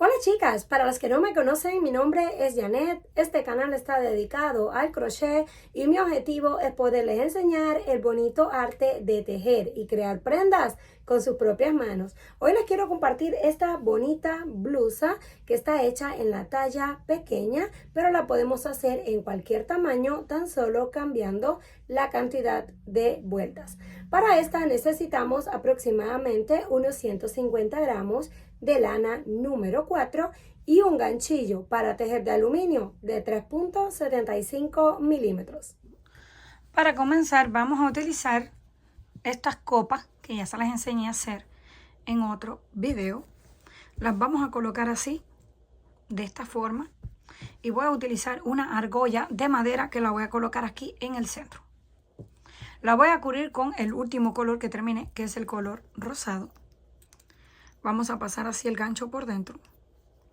Hola chicas, para las que no me conocen, mi nombre es Janet. Este canal está dedicado al crochet y mi objetivo es poderles enseñar el bonito arte de tejer y crear prendas con sus propias manos. Hoy les quiero compartir esta bonita blusa que está hecha en la talla pequeña, pero la podemos hacer en cualquier tamaño, tan solo cambiando la cantidad de vueltas. Para esta necesitamos aproximadamente unos 150 gramos de lana número 4 y un ganchillo para tejer de aluminio de 3.75 milímetros. Para comenzar vamos a utilizar estas copas que ya se las enseñé a hacer en otro video. Las vamos a colocar así, de esta forma, y voy a utilizar una argolla de madera que la voy a colocar aquí en el centro. La voy a cubrir con el último color que termine, que es el color rosado. Vamos a pasar así el gancho por dentro,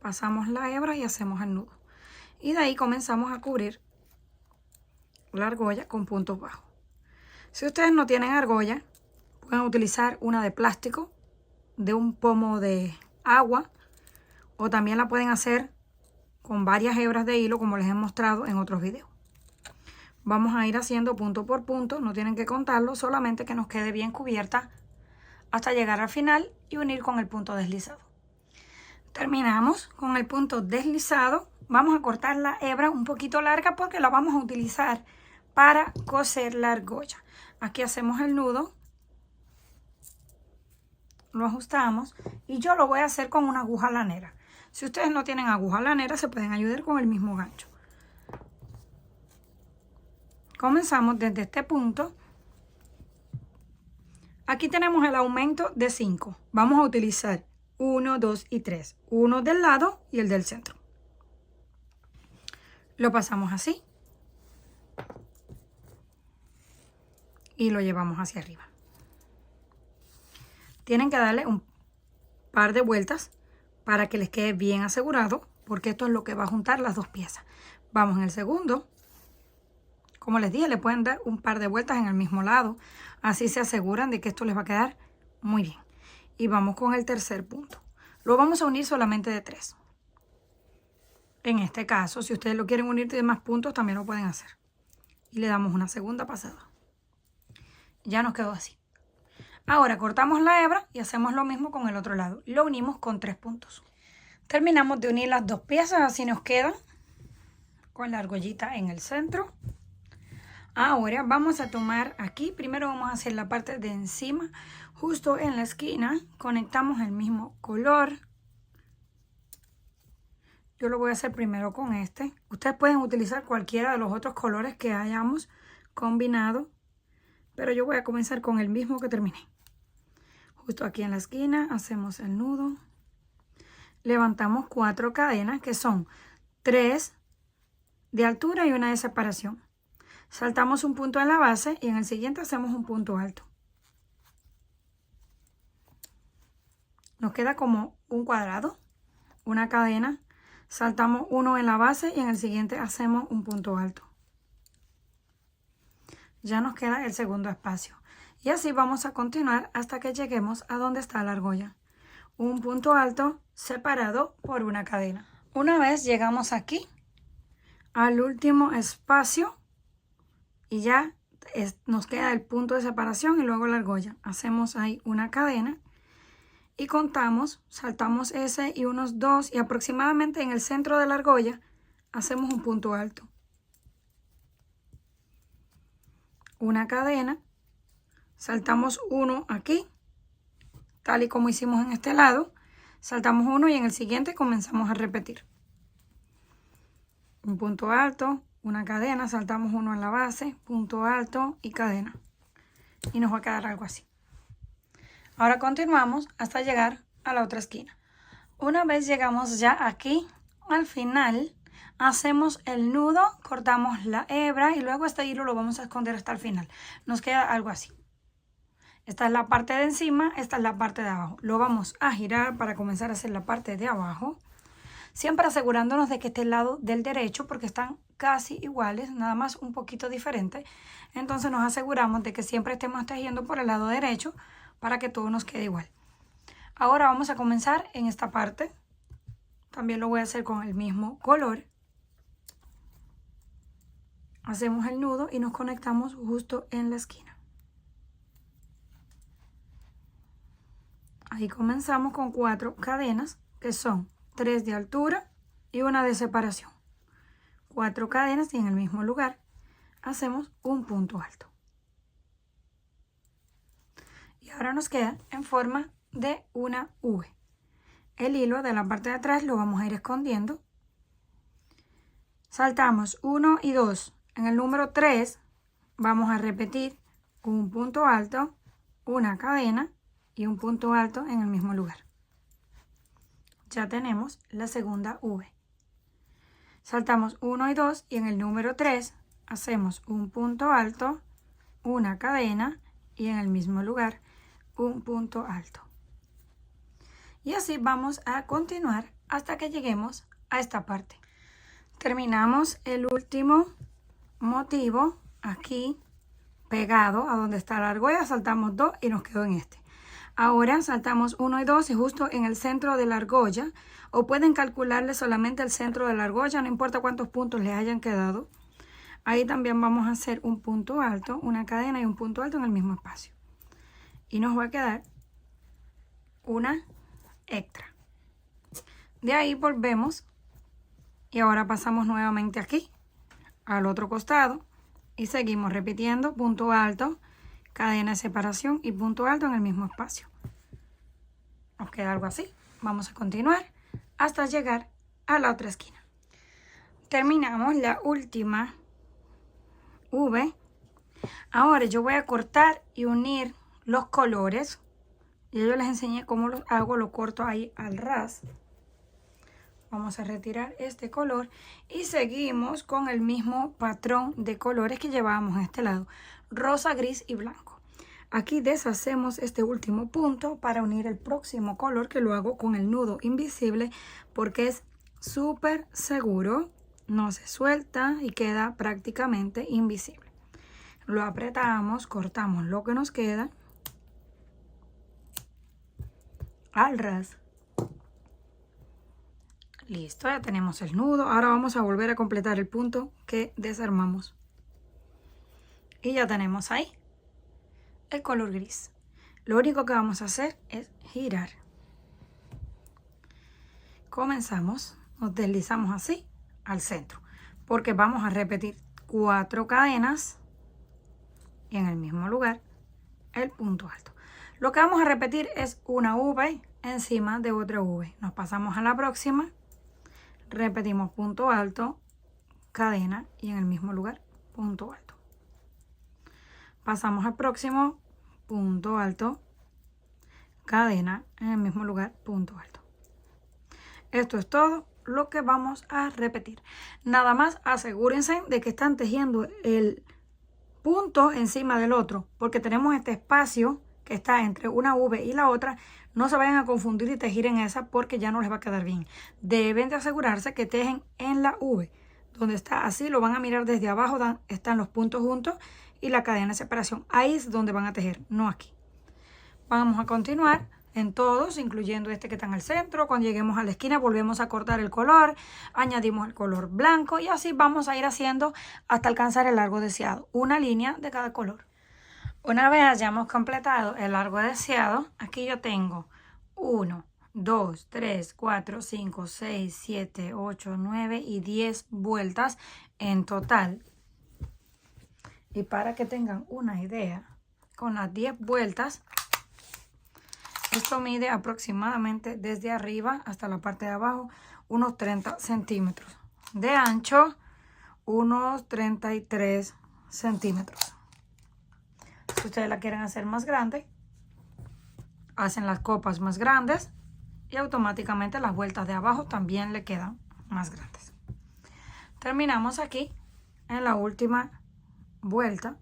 pasamos la hebra y hacemos el nudo. Y de ahí comenzamos a cubrir la argolla con puntos bajos. Si ustedes no tienen argolla, pueden utilizar una de plástico, de un pomo de agua, o también la pueden hacer con varias hebras de hilo, como les he mostrado en otros videos. Vamos a ir haciendo punto por punto, no tienen que contarlo, solamente que nos quede bien cubierta hasta llegar al final y unir con el punto deslizado. Terminamos con el punto deslizado. Vamos a cortar la hebra un poquito larga porque la vamos a utilizar para coser la argolla. Aquí hacemos el nudo, lo ajustamos y yo lo voy a hacer con una aguja lanera. Si ustedes no tienen aguja lanera, se pueden ayudar con el mismo gancho. Comenzamos desde este punto. Aquí tenemos el aumento de 5. Vamos a utilizar 1, 2 y 3. Uno del lado y el del centro. Lo pasamos así. Y lo llevamos hacia arriba. Tienen que darle un par de vueltas para que les quede bien asegurado, porque esto es lo que va a juntar las dos piezas. Vamos en el segundo. Como les dije, le pueden dar un par de vueltas en el mismo lado. Así se aseguran de que esto les va a quedar muy bien. Y vamos con el tercer punto. Lo vamos a unir solamente de 3. En este caso, si ustedes lo quieren unir de más puntos, también lo pueden hacer. Y le damos una segunda pasada. Ya nos quedó así. Ahora cortamos la hebra y hacemos lo mismo con el otro lado. Lo unimos con 3 puntos. Terminamos de unir las dos piezas, así nos quedan, con la argollita en el centro. Ahora vamos a tomar aquí, primero vamos a hacer la parte de encima, justo en la esquina, conectamos el mismo color. Yo lo voy a hacer primero con este. Ustedes pueden utilizar cualquiera de los otros colores que hayamos combinado, pero yo voy a comenzar con el mismo que terminé. Justo aquí en la esquina hacemos el nudo, levantamos 4 cadenas que son 3 de altura y 1 de separación. Saltamos un punto en la base y en el siguiente hacemos un punto alto. Nos queda como un cuadrado, una cadena. Saltamos uno en la base y en el siguiente hacemos un punto alto. Ya nos queda el segundo espacio. Y así vamos a continuar hasta que lleguemos a donde está la argolla. Un punto alto separado por una cadena. Una vez llegamos aquí, al último espacio, y ya nos queda el punto de separación y luego la argolla. Hacemos ahí una cadena y contamos, saltamos ese y unos 2 y aproximadamente en el centro de la argolla hacemos un punto alto. Una cadena, saltamos uno aquí, tal y como hicimos en este lado, saltamos uno y en el siguiente comenzamos a repetir. Un punto alto, una cadena, saltamos uno en la base, punto alto y cadena. Y nos va a quedar algo así. Ahora continuamos hasta llegar a la otra esquina. Una vez llegamos ya aquí, al final, hacemos el nudo, cortamos la hebra y luego este hilo lo vamos a esconder hasta el final. Nos queda algo así. Esta es la parte de encima, esta es la parte de abajo. Lo vamos a girar para comenzar a hacer la parte de abajo. Siempre asegurándonos de que esté el lado del derecho porque están casi iguales, nada más un poquito diferentes. Entonces nos aseguramos de que siempre estemos tejiendo por el lado derecho para que todo nos quede igual. Ahora vamos a comenzar en esta parte. también lo voy a hacer con el mismo color. Hacemos el nudo y nos conectamos justo en la esquina. Ahí comenzamos con 4 cadenas, que son 3 de altura y 1 de separación. 4 cadenas y en el mismo lugar hacemos un punto alto. Y ahora nos queda en forma de una V. El hilo de la parte de atrás lo vamos a ir escondiendo. Saltamos 1 y 2. En el número 3 vamos a repetir un punto alto, una cadena y un punto alto en el mismo lugar. Ya tenemos la segunda V. Saltamos 1 y 2 y en el número 3 hacemos un punto alto, una cadena y en el mismo lugar un punto alto. Y así vamos a continuar hasta que lleguemos a esta parte. Terminamos el último motivo aquí pegado a donde está la argolla, saltamos 2 y nos quedó en este. Ahora saltamos 1 y 2 y justo en el centro de la argolla, o pueden calcularle solamente el centro de la argolla, no importa cuántos puntos les hayan quedado. Ahí también vamos a hacer un punto alto, una cadena y un punto alto en el mismo espacio. Y nos va a quedar una extra. De ahí volvemos y ahora pasamos nuevamente aquí al otro costado y seguimos repitiendo punto alto, cadena de separación y punto alto en el mismo espacio. Nos queda algo así. Vamos a continuar hasta llegar a la otra esquina. Terminamos la última V. Ahora yo voy a cortar y unir los colores. Ya yo les enseñé cómo los hago, lo corto ahí al ras. Vamos a retirar este color y seguimos con el mismo patrón de colores que llevábamos a este lado, rosa, gris y blanco. Aquí deshacemos este último punto para unir el próximo color, que lo hago con el nudo invisible porque es súper seguro, no se suelta y queda prácticamente invisible. Lo apretamos, cortamos lo que nos queda al ras. Listo, ya tenemos el nudo. Ahora vamos a volver a completar el punto que desarmamos. Y ya tenemos ahí el color gris. Lo único que vamos a hacer es girar. Comenzamos, nos deslizamos así al centro, porque vamos a repetir 4 cadenas y en el mismo lugar el punto alto. Lo que vamos a repetir es una V encima de otra V. Nos pasamos a la próxima. Repetimos punto alto, cadena y en el mismo lugar punto alto. Pasamos al próximo, punto alto, cadena, en el mismo lugar punto alto. Esto es todo lo que vamos a repetir. Nada más asegúrense de que están tejiendo el punto encima del otro, porque tenemos este espacio que está entre una V y la otra. No se vayan a confundir y tejer en esa porque ya no les va a quedar bien. Deben de asegurarse que tejen en la V. Donde está así, lo van a mirar desde abajo, están los puntos juntos y la cadena de separación. Ahí es donde van a tejer, no aquí. Vamos a continuar en todos, incluyendo este que está en el centro. Cuando lleguemos a la esquina volvemos a cortar el color, añadimos el color blanco y así vamos a ir haciendo hasta alcanzar el largo deseado. Una línea de cada color. Una vez hayamos completado el largo deseado, aquí yo tengo 1, 2, 3, 4, 5, 6, 7, 8, 9 y 10 vueltas en total. Y para que tengan una idea, con las 10 vueltas, esto mide aproximadamente desde arriba hasta la parte de abajo unos 30 centímetros. De ancho, unos 33 centímetros. Si ustedes la quieren hacer más grande, hacen las copas más grandes y automáticamente las vueltas de abajo también le quedan más grandes. Terminamos aquí en la última vuelta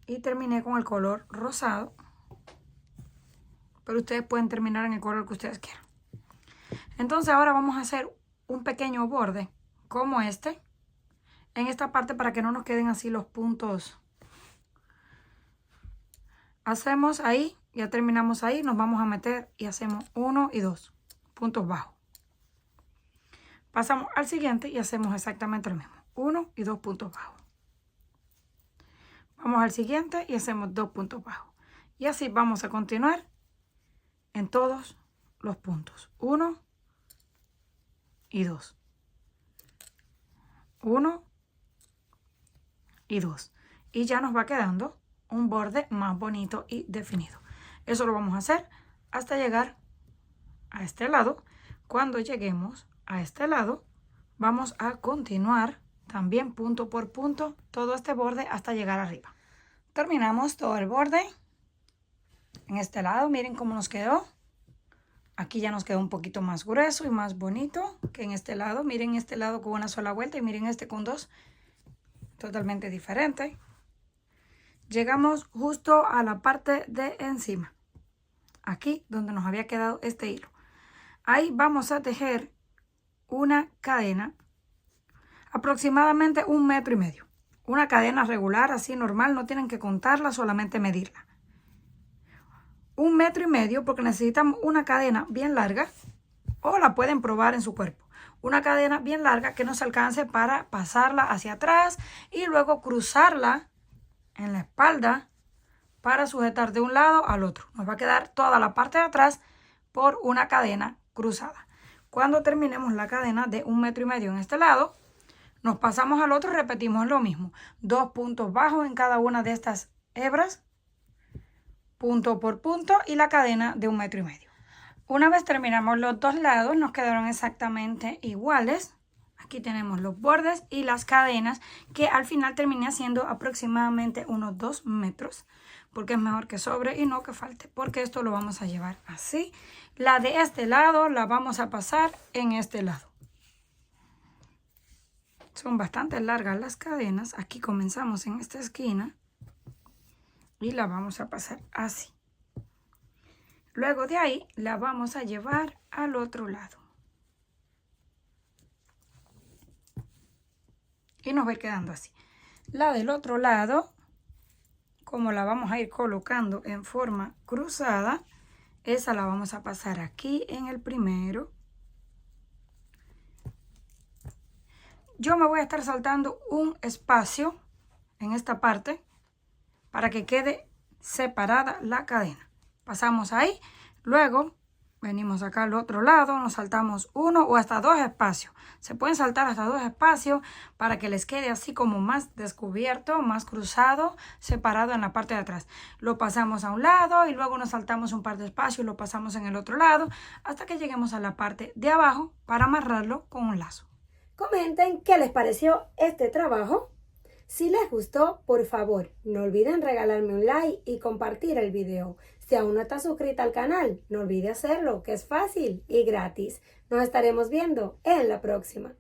y terminé con el color rosado, pero ustedes pueden terminar en el color que ustedes quieran. Entonces ahora vamos a hacer un pequeño borde como este en esta parte para que no nos queden así los puntos. Hacemos ahí Ya terminamos ahí, nos vamos a meter y hacemos 1 y 2 puntos bajos. Pasamos al siguiente y hacemos exactamente lo mismo. 1 y 2 puntos bajos. Vamos al siguiente y hacemos 2 puntos bajos. Y así vamos a continuar en todos los puntos. 1 y 2. 1 y 2. Y ya nos va quedando un borde más bonito y definido. Eso lo vamos a hacer hasta llegar a este lado. Cuando lleguemos a este lado, vamos a continuar también punto por punto todo este borde hasta llegar arriba. Terminamos todo el borde en este lado. Miren cómo nos quedó. Aquí ya nos quedó un poquito más grueso y más bonito que en este lado. Miren este lado con una sola vuelta y miren este con dos. Totalmente diferente. Llegamos justo a la parte de encima. Aquí donde nos había quedado este hilo. Ahí vamos a tejer una cadena aproximadamente 1,5 metros. Una cadena regular, así normal, no tienen que contarla, solamente medirla. 1,5 metros porque necesitamos una cadena bien larga o la pueden probar en su cuerpo. Una cadena bien larga que nos alcance para pasarla hacia atrás y luego cruzarla en la espalda para sujetar de un lado al otro. Nos va a quedar toda la parte de atrás por una cadena cruzada. Cuando terminemos la cadena de 1,5 metros en este lado, nos pasamos al otro y repetimos lo mismo. 2 puntos bajos en cada una de estas hebras, punto por punto, y la cadena de 1,5 metros. Una vez terminamos los dos lados, nos quedaron exactamente iguales. Aquí tenemos los bordes y las cadenas, que al final terminé haciendo aproximadamente unos 2 metros, porque es mejor que sobre y no que falte, porque esto lo vamos a llevar así. La de este lado la vamos a pasar en este lado. Son bastante largas las cadenas. Aquí comenzamos en esta esquina y la vamos a pasar así. Luego de ahí la vamos a llevar al otro lado. Y nos va a ir quedando así. La del otro lado, como la vamos a ir colocando en forma cruzada, esa la vamos a pasar aquí en el primero. Yo me voy a estar saltando un espacio en esta parte para que quede separada la cadena. Pasamos ahí, luego venimos acá al otro lado, nos saltamos 1 o hasta 2 espacios. Se pueden saltar hasta 2 espacios para que les quede así como más descubierto, más cruzado, separado en la parte de atrás. Lo pasamos a un lado y luego nos saltamos un par de espacios y lo pasamos en el otro lado hasta que lleguemos a la parte de abajo para amarrarlo con un lazo. Comenten qué les pareció este trabajo. Si les gustó, por favor, no olviden regalarme un like y compartir el video. Si aún no estás suscrita al canal, no olvide hacerlo, que es fácil y gratis. Nos estaremos viendo en la próxima.